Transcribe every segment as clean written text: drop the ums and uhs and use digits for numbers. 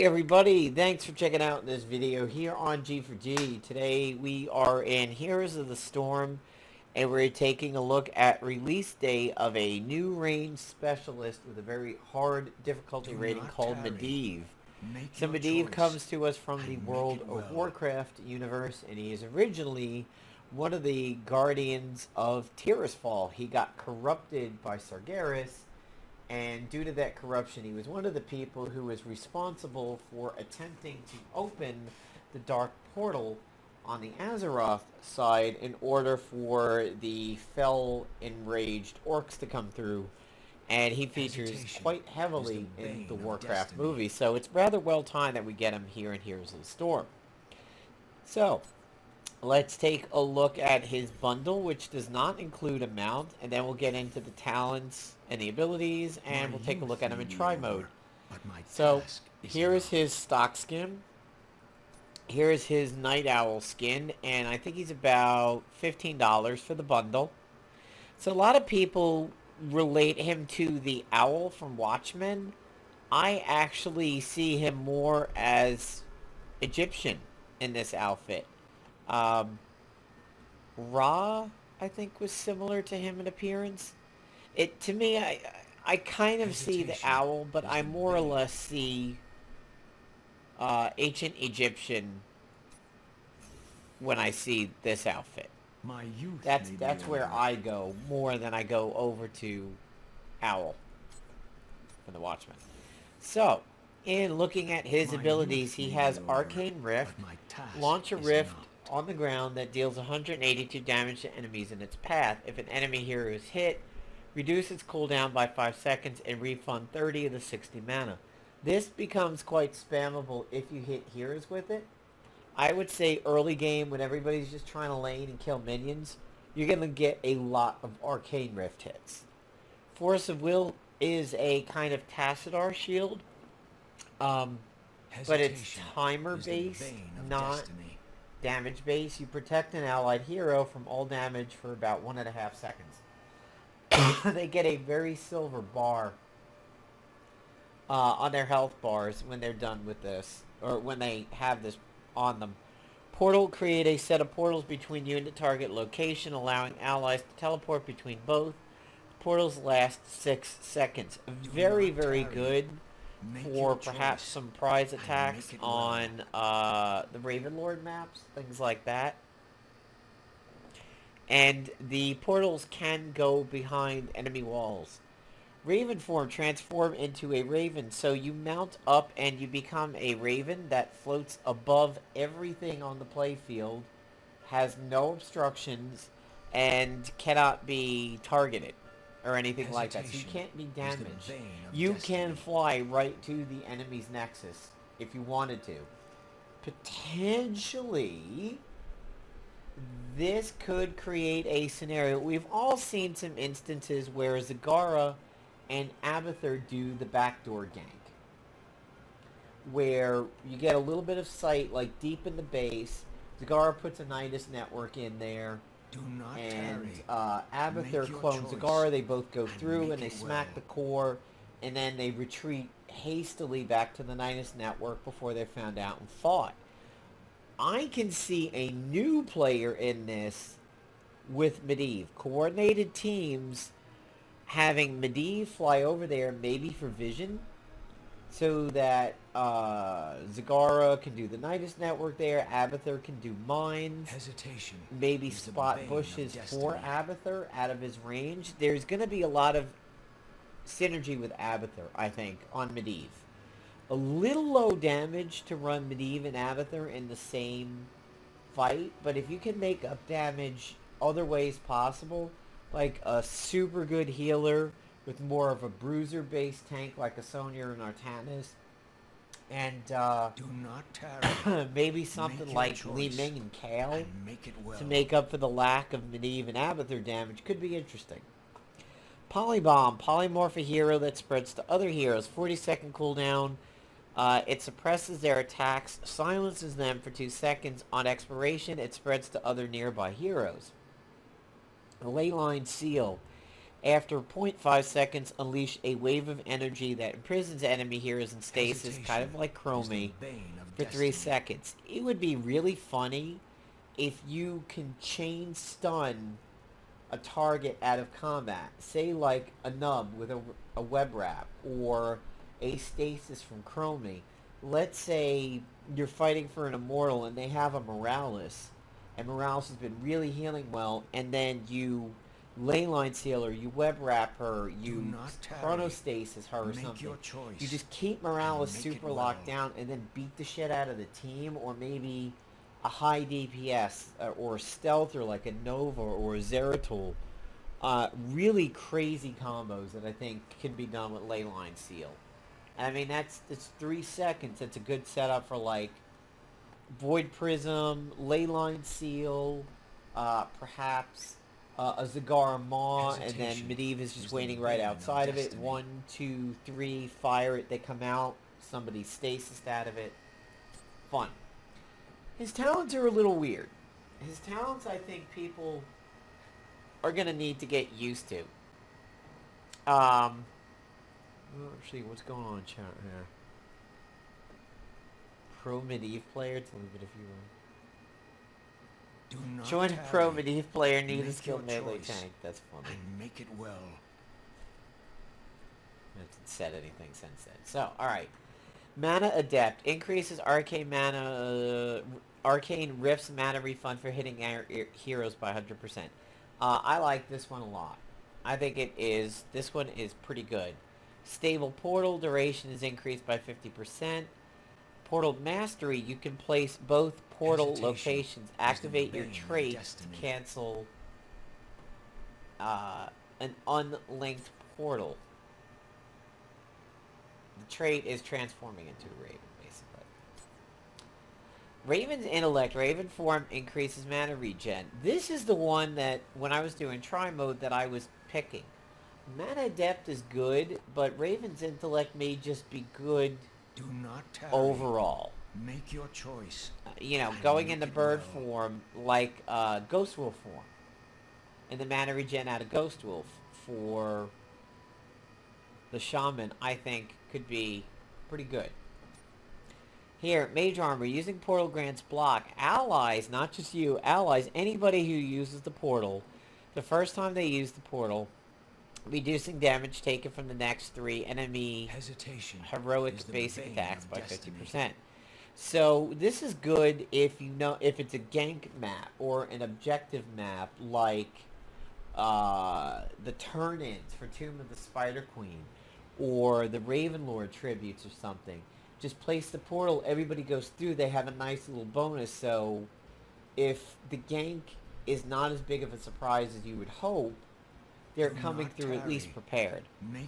everybody, thanks for checking out this video here on G4G. Today we are in Heroes of the Storm and we're taking a look at release date of a new range specialist with a very hard difficulty rating called Medivh. So Medivh comes to us from the World of Warcraft universe, and he is originally one of the guardians of Tirisfal. He got corrupted by Sargeras, and due to that corruption, he was one of the people who was responsible for attempting to open the Dark Portal on the Azeroth side in order for the fell enraged orcs to come through. And he features quite heavily in the Warcraft movie, so it's rather well timed that we get him here in Heroes of the Storm. So, let's take a look at his bundle, which does not include a mount, and then we'll get into the talents and the abilities, and we'll take a look at him in try mode. So, here is his stock skin. Here is his Night Owl skin, and I think he's about $15 for the bundle. So a lot of people relate him to the owl from Watchmen. I actually see him more as Egyptian in this outfit. Ra, I think, was similar to him in appearance. To me, I kind of see the owl, but I more or less see ancient Egyptian when I see this outfit. That's where I go more than I go over to Owl from the Watchmen. So, in looking at his abilities, he has Arcane Rift, launch a rift on the ground that deals 182 damage to enemies in its path. If an enemy hero is hit, reduce its cooldown by 5 seconds and refund 30 of the 60 mana. This becomes quite spammable if you hit heroes with it. I would say early game, when everybody's just trying to lane and kill minions, you're going to get a lot of Arcane Rift hits. Force of Will is a kind of Tassadar shield, but it's timer based, not damage based. You protect an allied hero from all damage for about 1.5 seconds. They get a very silver bar on their health bars when they're done with this, or when they have this on them. Portal, create a set of portals between you and the target location, allowing allies to teleport between both. Portals last 6 seconds. Very, very good for perhaps some prize attacks on the Ravenlord maps, things like that. And the portals can go behind enemy walls. Raven form, transform into a raven. So you mount up and you become a raven that floats above everything on the playfield, has no obstructions, and cannot be targeted or anything like that. So you can't be damaged. You can fly right to the enemy's nexus if you wanted to. Potentially, this could create a scenario. We've all seen some instances where Zagara and Abathur do the backdoor gank, where you get a little bit of sight, like deep in the base. Zagara puts a Nidus network in there, and Abathur clones Zagara. They both go through and they smack the core, and then they retreat hastily back to the Nidus network before they're found out and fought. I can see a new player in this with Medivh. Coordinated teams having Medivh fly over there, maybe for vision, so that Zagara can do the Nidus network there, Abathur can do mines, maybe spot bushes for Abathur out of his range. There's going to be a lot of synergy with Abathur, I think, on Medivh. A little low damage to run Medivh and Abathur in the same fight, but if you can make up damage other ways possible, like a super good healer with more of a bruiser-based tank like a Sonya or an Artanis, and maybe something like Li Ming and Kale to make up for the lack of Medivh and Abathur damage could be interesting. Polybomb, polymorph a hero that spreads to other heroes, 40-second cooldown. It suppresses their attacks, silences them for 2 seconds. On expiration, it spreads to other nearby heroes. The Leyline Seal. After 0.5 seconds, unleash a wave of energy that imprisons enemy heroes in stasis, kind of like Chromie, for 3 seconds. It would be really funny if you can chain stun a target out of combat. Say like a nub with a web wrap, or a stasis from Chromie. Let's say you're fighting for an immortal and they have a Morales, and Morales has been really healing well, and then you leyline seal her, you web wrap her, you chronostasis her or something. You just keep Morales super locked down and then beat the shit out of the team, or maybe a high DPS or stealther like a Nova or a Zeratul. Really crazy combos that I think can be done with leyline seal. And I mean, it's 3 seconds. It's a good setup for like Void Prism, leyline seal, perhaps a Zagara Maw, and then Medivh is just waiting right outside of it. 1, 2, 3, fire it, they come out. Somebody stasis out of it. Fun. His talents are a little weird. His talents, I think people are going to need to get used to. Actually, what's going on in chat here? Pro-Medivh player, to leave it if you want. Join Pro-Medivh player, need a skilled melee tank. That's funny. And make it well. I haven't said anything since then. So, alright. Mana Adept increases arcane Rift's mana refund for hitting heroes by 100%. I like this one a lot. I think this one is pretty good. Stable Portal duration is increased by 50%. Portal Mastery, you can place both portal locations. Activate your trait to cancel an unlinked portal. The trait is transforming into a Raven, basically. Raven's Intellect, Raven Form increases mana regen. This is the one that, when I was doing try mode, that I was picking. Mana Adept is good, but Raven's Intellect may just be good overall. Make your choice. You know, going into bird form, like Ghost Wolf form. And the mana regen out of Ghost Wolf for the Shaman, I think, could be pretty good. Here, Mage Armor, using Portal grants block. Allies, not just you, allies, anybody who uses the portal, the first time they use the portal, reducing damage taken from the next 3 enemy heroic basic attacks by 50%. So this is good if you know if it's a gank map or an objective map like the turn-ins for Tomb of the Spider Queen or the Ravenlord tributes or something. Just place the portal, everybody goes through, they have a nice little bonus, so if the gank is not as big of a surprise as you would hope, they're coming through at least prepared.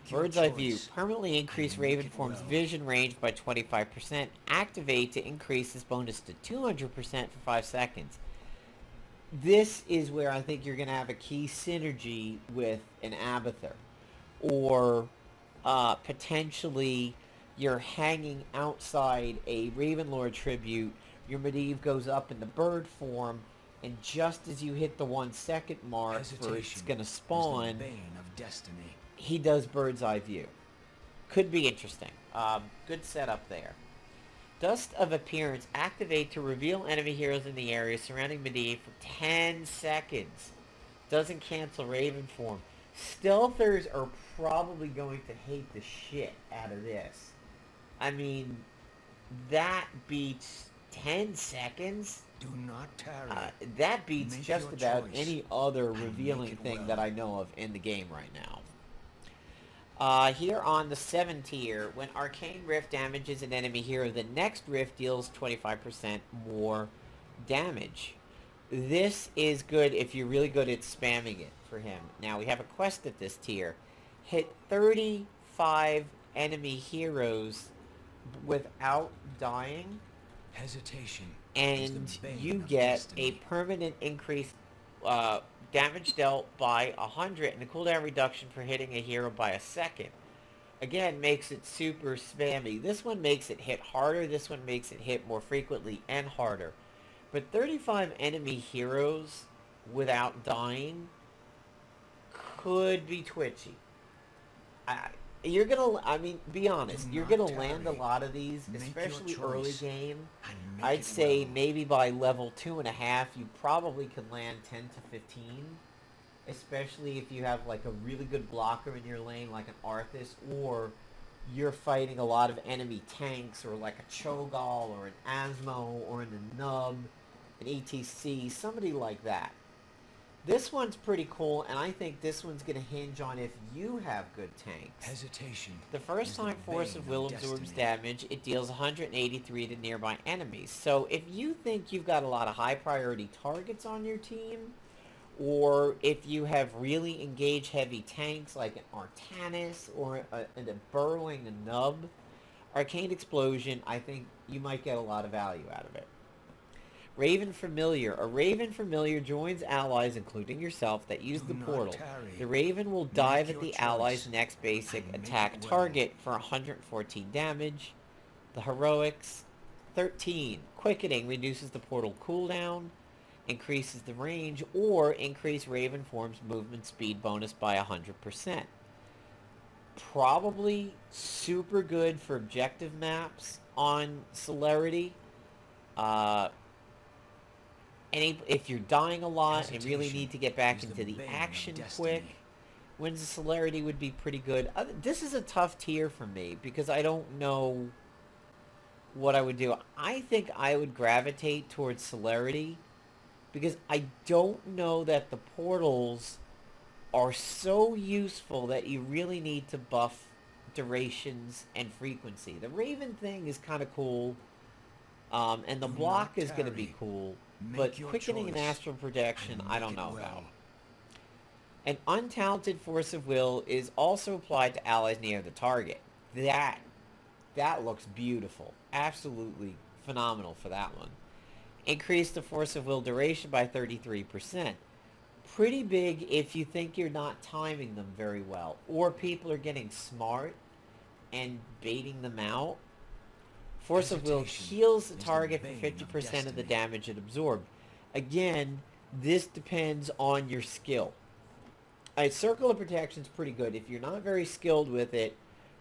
Bird's Eye View. Permanently increase Raven Form's vision range by 25%. Activate to increase this bonus to 200% for 5 seconds. This is where I think you're going to have a key synergy with an Abathur. Or potentially you're hanging outside a Ravenlord tribute. Your Medivh goes up in the bird form. And just as you hit the 1 second mark where it's going to spawn, he does Bird's Eye View. Could be interesting. Good setup there. Dust of Appearance. Activate to reveal enemy heroes in the area surrounding Medivh for 10 seconds. Doesn't cancel Raven form. Stealthers are probably going to hate the shit out of this. I mean, that beats 10 seconds? Do not tarry. That beats just about any other revealing thing that I know of in the game right now. Here on the 7 tier, when Arcane Rift damages an enemy hero, the next Rift deals 25% more damage. This is good if you're really good at spamming it for him. Now, we have a quest at this tier. Hit 35 enemy heroes without dying. And you get a permanent increase damage dealt by 100 and a cooldown reduction for hitting a hero by a second. Again, makes it super spammy. This one makes it hit harder. This one makes it hit more frequently and harder. But 35 enemy heroes without dying could be twitchy. You're gonna, I mean, be honest, you're gonna land a lot of these, especially early game. I'd say maybe by level 2.5, you probably could land 10 to 15. Especially if you have like a really good blocker in your lane, like an Arthas, or you're fighting a lot of enemy tanks, or like a Cho'Gall, or an Asmo, or an Nub, an ETC, somebody like that. This one's pretty cool, and I think this one's going to hinge on if you have good tanks. Hesitation. The first time Force of Will absorbs damage, it deals 183 to nearby enemies. So if you think you've got a lot of high priority targets on your team, or if you have really engaged heavy tanks like an Artanis or a burrowing Nub, Arcane Explosion, I think you might get a lot of value out of it. Raven Familiar. A Raven Familiar joins allies, including yourself, that use the portal. The Raven will dive at the ally's next basic attack target for 114 damage. The Heroics. 13. Quickening reduces the portal cooldown, increases the range, or increase Raven Form's movement speed bonus by 100%. Probably super good for objective maps on Celerity. If you're dying a lot and really need to get back into the action quick, Winds of Celerity would be pretty good. This is a tough tier for me because I don't know what I would do. I think I would gravitate towards Celerity because I don't know that the portals are so useful that you really need to buff durations and frequency. The Raven thing is kind of cool, and the block is going to be cool, but quickening and astral projection, I don't know about. An untalented Force of Will is also applied to allies near the target. That looks beautiful. Absolutely phenomenal for that one. Increase the Force of Will duration by 33%. Pretty big if you think you're not timing them very well, or people are getting smart and baiting them out. Force of Will heals the target for 50% of the damage it absorbed. Again, this depends on your skill. Circle of Protection is pretty good. If you're not very skilled with it,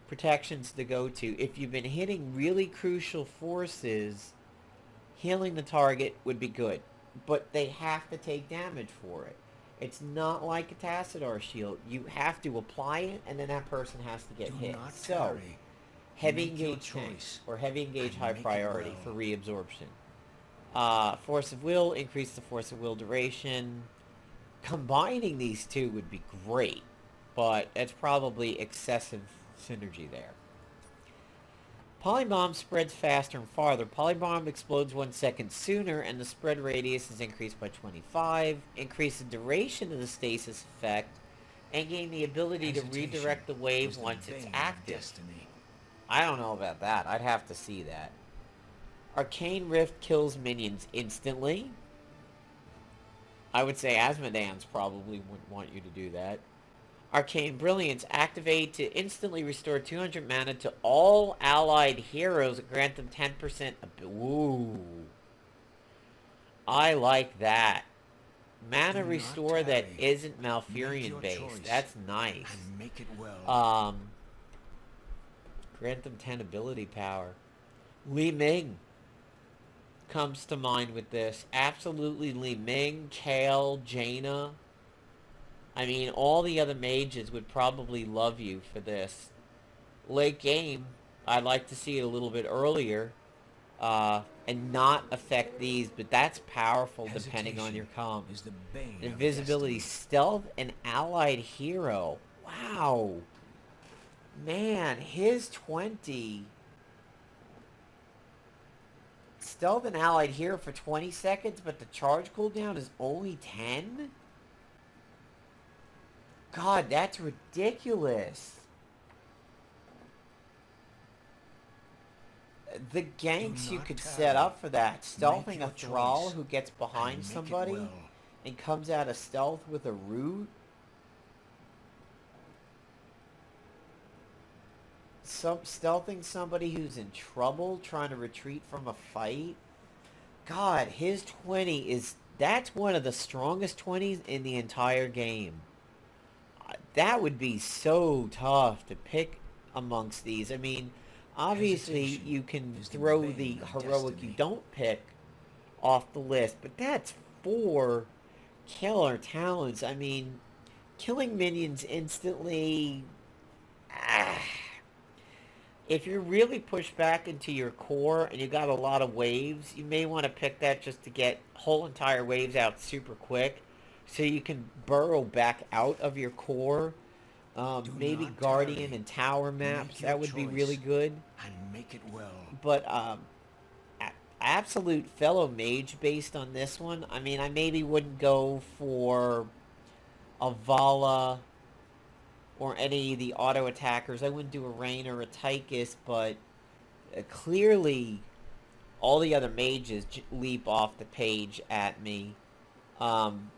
Protection's the go-to. If you've been hitting really crucial forces, healing the target would be good. But they have to take damage for it. It's not like a Tassadar shield. You have to apply it, and then that person has to get hit. So, heavy engage tanks, or heavy engage high priority for reabsorption. Force of Will, increase the Force of Will duration. Combining these two would be great, but it's probably excessive synergy there. Polybomb spreads faster and farther. Polybomb explodes 1 second sooner, and the spread radius is increased by 25. Increase the duration of the stasis effect, and gain the ability to redirect the wave once it's active. I don't know about that. I'd have to see that. Arcane Rift kills minions instantly. I would say Asmodeans probably wouldn't want you to do that. Arcane Brilliance. Activate to instantly restore 200 mana to all allied heroes and grant them 10%. Ooh. I like that. Mana restore that isn't Malfurion based. That's nice. Grant them 10 ability power. Li Ming comes to mind with this. Absolutely Li Ming, Kale, Jaina. I mean, all the other mages would probably love you for this. Late game, I'd like to see it a little bit earlier, and not affect these, but that's powerful depending on your comp. Invisibility, stealth, and allied hero. Wow. Man, his 20... Stealth and allied hero for 20 seconds, but the charge cooldown is only 10? God, that's ridiculous. The ganks you could set up for that. Stealthing a thrall who gets behind somebody and comes out of stealth with a root. Stealthing somebody who's in trouble, trying to retreat from a fight. God, his 20 is... That's one of the strongest 20s in the entire game. that would be so tough to pick amongst these. I mean, obviously Hesitation you can is the throw bane the of heroic you destiny. don't pick off the list, but that's 4 killer talents. I mean, killing minions instantly. Ah, if you're really pushed back into your core and you got a lot of waves, you may want to pick that just to get whole entire waves out super quick, so you can burrow back out of your core. Do Maybe not Guardian tarry. and Tower Make maps, your that would be really choice good. and make it well. But absolute fellow mage based on this one. I mean, I maybe wouldn't go for a Vala or any of the auto attackers. I wouldn't do a Rain or a Tychus, but clearly all the other mages leap off the page at me. Um,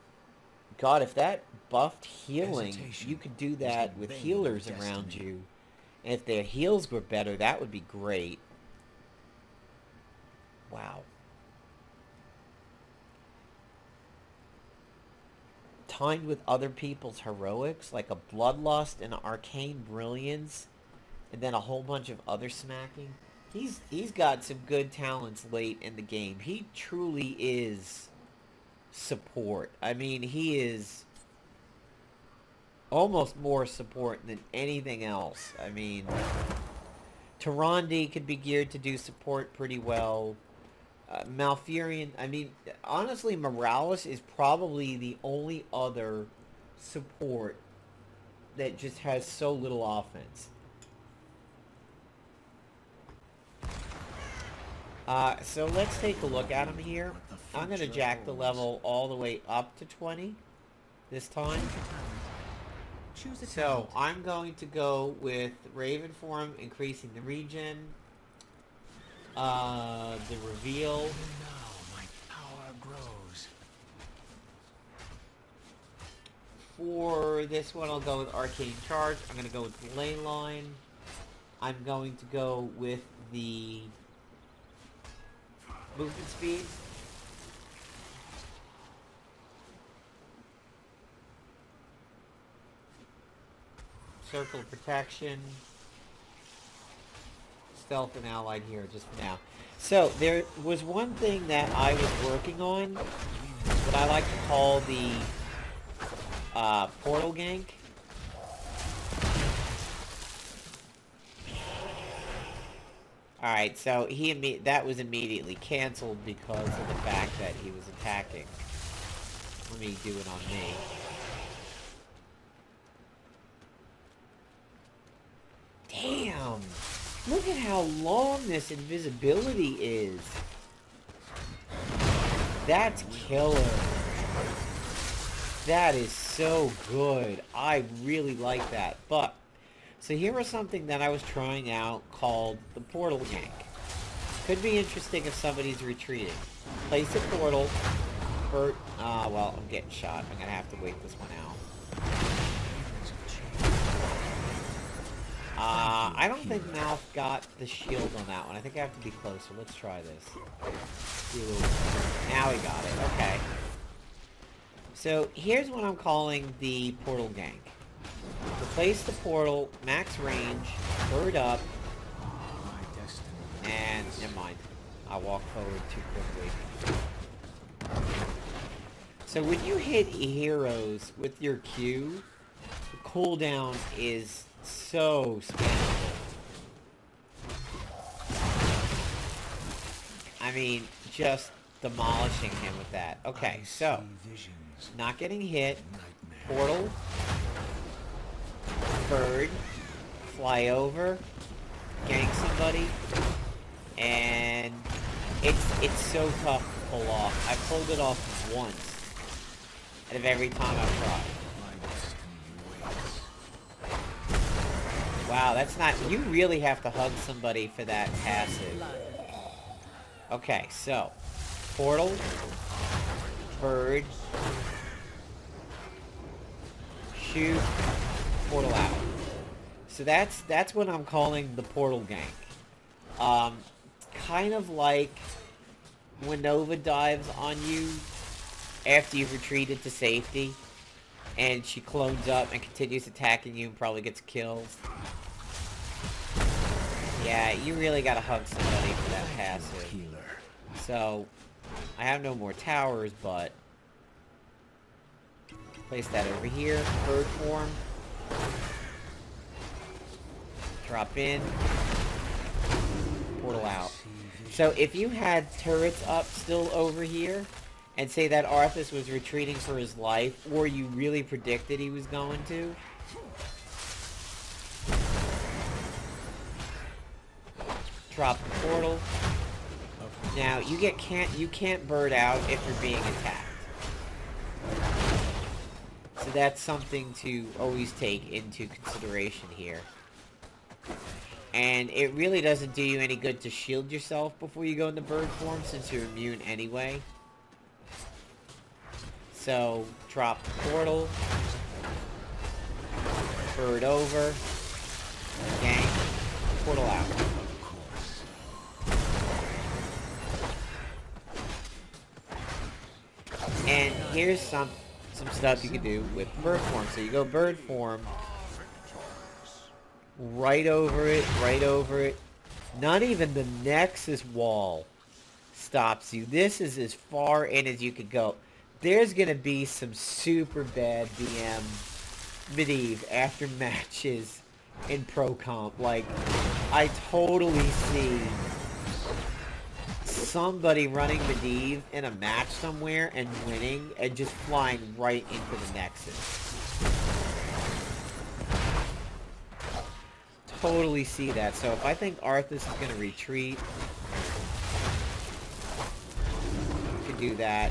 God, if that buffed healing, Hesitation you could do is the that with bane of healers around destiny. you. And if their heals were better, that would be great. Wow. Timed with other people's heroics, like a Bloodlust and Arcane Brilliance, and then a whole bunch of other smacking. He's got some good talents late in the game. He truly is support. I mean, he is almost more support than anything else. I mean, Tyrande could be geared to do support pretty well. Malfurion, I mean, honestly, Morales is probably the only other support that just has so little offense. So let's take a look at him here. I'm going to jack the level all the way up to 20 this time. Choose a So talent. I'm going to go with Raven Form, increasing the regen. The reveal. Now my power grows. For this one, I'll go with Arcane Charge. I'm going to go with the Ley Line. I'm going to go with the movement speed. Circle of Protection. Stealth and Allied here just for now. So, there was one thing that I was working on, what I like to call the portal gank. Alright, so that was immediately canceled because of the fact that he was attacking. Let me do it on me. Damn! Look at how long this invisibility is. That's killer. That is so good. I really like that. But, so here was something that I was trying out called the portal gank. Could be interesting if somebody's retreating. Place a portal. Well, I'm getting shot. I'm gonna have to wait this one out. I don't think Mouth got the shield on that one. I think I have to be closer. Let's try this. Now he got it. Okay. So, here's what I'm calling the portal gank. Replace the portal, max range, bird up, My destiny. and never mind. I walked forward too quickly. So when you hit heroes with your Q, the cooldown is so spammable. I mean, just demolishing him with that. Okay, so, See visions, not getting hit, nightmares. portal, bird, fly over, gank somebody, and it's so tough to pull off. I pulled it off once out of every time I've tried. My destiny waits. Wow, that's not... You really have to hug somebody for that passive. Okay, so, portal, bird, shoot, portal out. So that's what I'm calling the portal gank. Kind of like when Nova dives on you after you've retreated to safety. and she clones up and continues attacking you and probably gets kills. Yeah, you really gotta hug somebody for that passive. Healer. So, I have no more towers, but place that over here. Bird form. Drop in. Portal out. So if you had turrets up still over here, and say that Arthas was retreating for his life, or you really predicted he was going to, drop the portal. Now you can't bird out if you're being attacked. So that's something to always take into consideration here. And it really doesn't do you any good to shield yourself before you go into bird form, since you're immune anyway. So, drop the portal. Bird over. Gank. Portal out. And here's some stuff you can do with bird form. So you go bird form. Right over it. Not even the nexus wall stops you. This is as far in as you could go. There's gonna be some super bad DM Medivh after matches in pro comp. Like, I totally see somebody running Medivh in a match somewhere and winning and just flying right into the nexus. Totally see that. So if I think Arthas is going to retreat, you can do that.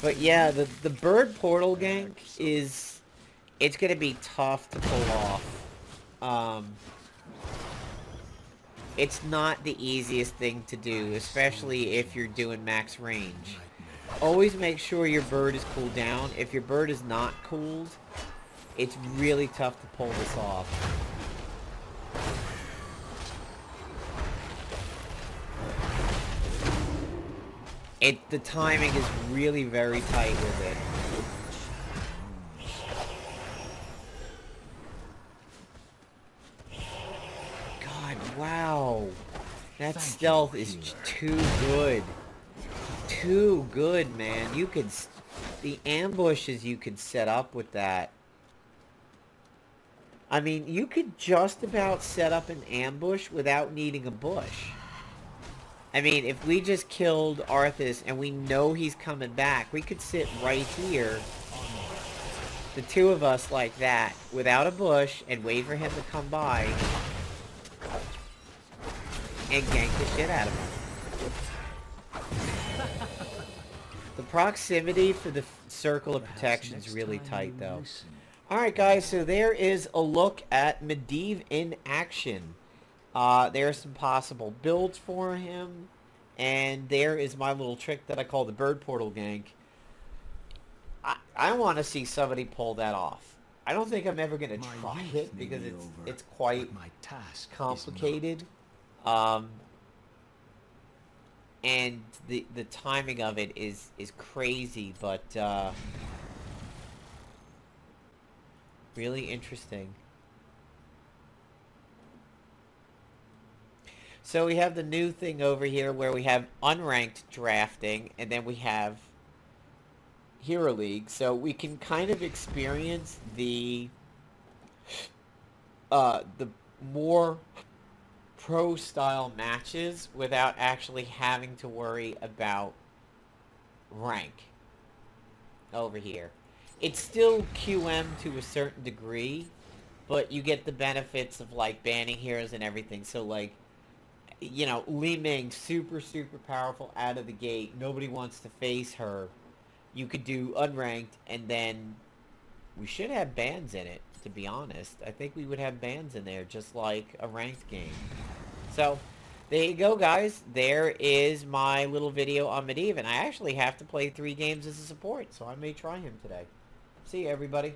But yeah, the bird portal gank is, it's going to be tough to pull off. It's not the easiest thing to do, especially if you're doing max range. Always make sure your bird is cooled down. If your bird is not cooled, it's really tough to pull this off. The timing is really very tight with it. God, wow. That stealth is too good. Too good, man. You could... The ambushes you could set up with that. I mean, you could just about set up an ambush without needing a bush. I mean, if we just killed Arthas and we know he's coming back, we could sit right here, the two of us like that, without a bush, and wait for him to come by, and gank the shit out of him. The proximity for the circle of protection is really tight, though. Alright, guys, so there is a look at Medivh in action. There are some possible builds for him, and there is my little trick that I call the bird portal gank. I want to see somebody pull that off. I don't think I'm ever going to try it, because it's quite complicated. And the timing of it is crazy, but really interesting. So we have the new thing over here where we have unranked drafting, and then we have Hero League. So we can kind of experience the more pro style matches without actually having to worry about rank over here. It's still QM to a certain degree, but you get the benefits of like banning heroes and everything. So like, you know, Li Ming, super powerful out of the gate. Nobody wants to face her. You could do unranked, and then we should have bans in it, to be honest. I think we would have bans in there, just like a ranked game. So, there you go, guys. There is my little video on Medivh, and I actually have to play 3 games as a support, so I may try him today. See you, everybody.